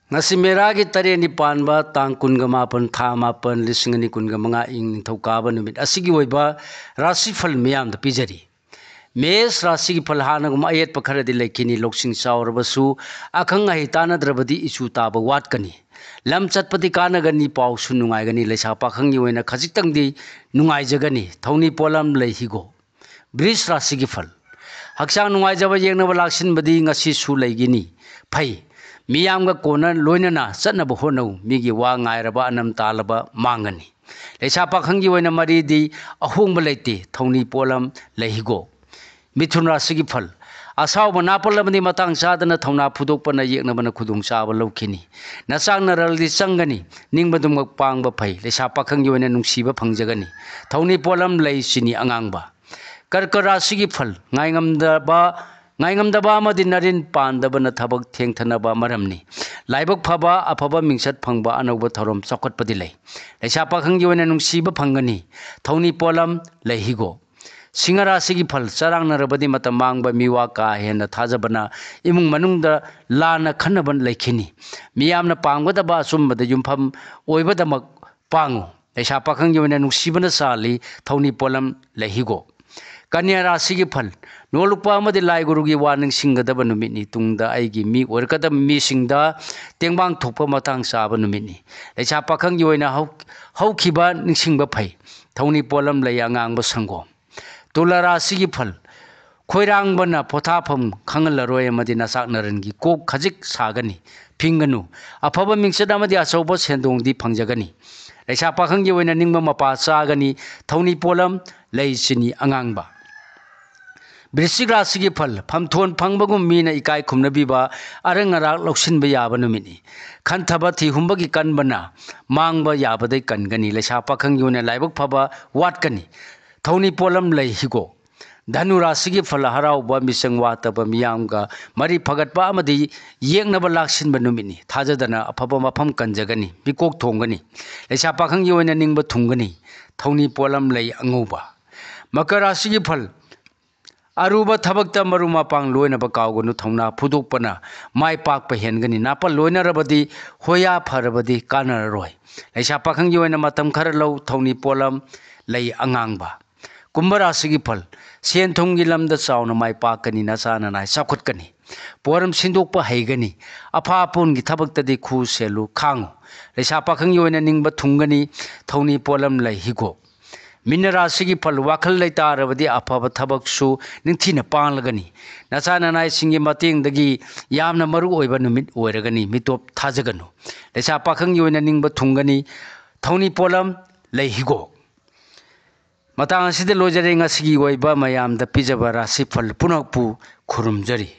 ngasi meragi tare ni panba tang kunga mapan tha mapan lisingani kunga manga ing ningthokaba numit asigi oiba rasi phal miyam da pijari mes rasi gi phal hana gum ayet pakharadi lekini loksing saurabasu akhang ai tanadrabadi isu taba watkani lam chatpati kanagani paw su nungai gani leisa pakhang ni oina khajitang di nungai jagani thoni polam leihigo bris rasi gi phal haksang nungai jaba yengna balaksin badi ngasi su leigini phai miyamga kona loinana chatnaba honau migi wa ngairaba anam talaba mangani leisa pakhangi oina maridi ahongba leite thoni polam leihigo mithun rasigi phal asaw banapalabani matang sadana thona phudokpana yeknabana khudung chaba lawkhini nasang naraldi changani ningbadum pangba phai leisa pakhangi oina nungsiba phangjagani thoni polam leisini angangba karkara sigi phal ngaingamdaba amadi narin pandabana thabak thengthanaba maramni laibak phaba afaba mingsat phangba anauba thorom chakotpadi lei leisa pakhangi oina nungsiba phangani thoni polam leihigo singara sigi phal charang narabadi matam mangba miwa ka hena thajabana imung manungda lana khannaban leikhini miyamna pangwadaba sumbada yumpham oibadamak pangu leisa pakhangi oina nungsibana sali thoni polam leihigo kanya rasigi phal nolupa amadi lai gurugi warning singgadaba numitni tungda aigi mi orkada mi singda tengbang thokpa matang saba numitni leisa pakhangi oina haukhiba ningsingba phai thoni polam lei angangba sangom tulara sigi phal khoirangbana pothafam khangalaroi amadi nasak narangi kok khajik sagani phinganu afaba mingsada amadi asoba sendongdi phangjagani leisa pakhangi oina ningba mapa chagani thoni polam lei sini angangba Brisik rasigi phal phamthon phangbagum mina ikai khumnabiba arangarak loksinba yaba numini khanthaba thi humbagi kanbana mangba yabadai kangani leisa pakhangi oina laibak phaba watkani thoni polam leihigo dhanu rasigi phal harauba misang wataba miyamga mari phagatpa amadi yengnaba laksinba numini thajadana afaba mafam kanjagani mikok thongani leisa pakhangi oina ningba thungani thoni polam lei angauba makar rasigi phal aruba thabakta maruma pang loina ba kawgonu thongna phudokpana mai pakpa hengani napa loina rabadi hoya pharabadi kanaroi leisa pakhangi oina matam khara lau thoni polam lei angangba kumbara sigi phal sen thonggi lamda chauna mai pakani na sana nai sakhutkani poram sindokpa haigani apha pungi thabaktadi khu selu khangu leisa pakhangi oina ningba thungani thoni polam lei higo minara sigi phal wakhal leita rabadi afaba thabaksu ningthina panglagani nasana nai singi mating dagi yamna maru oiba numit oiragani mitop thajaganu leisa pakhangi oina ningba thungani thoni polam leihigo matang asida lojare ngasigi oiba mayamda pijaba rasi phal punakpu khurumjari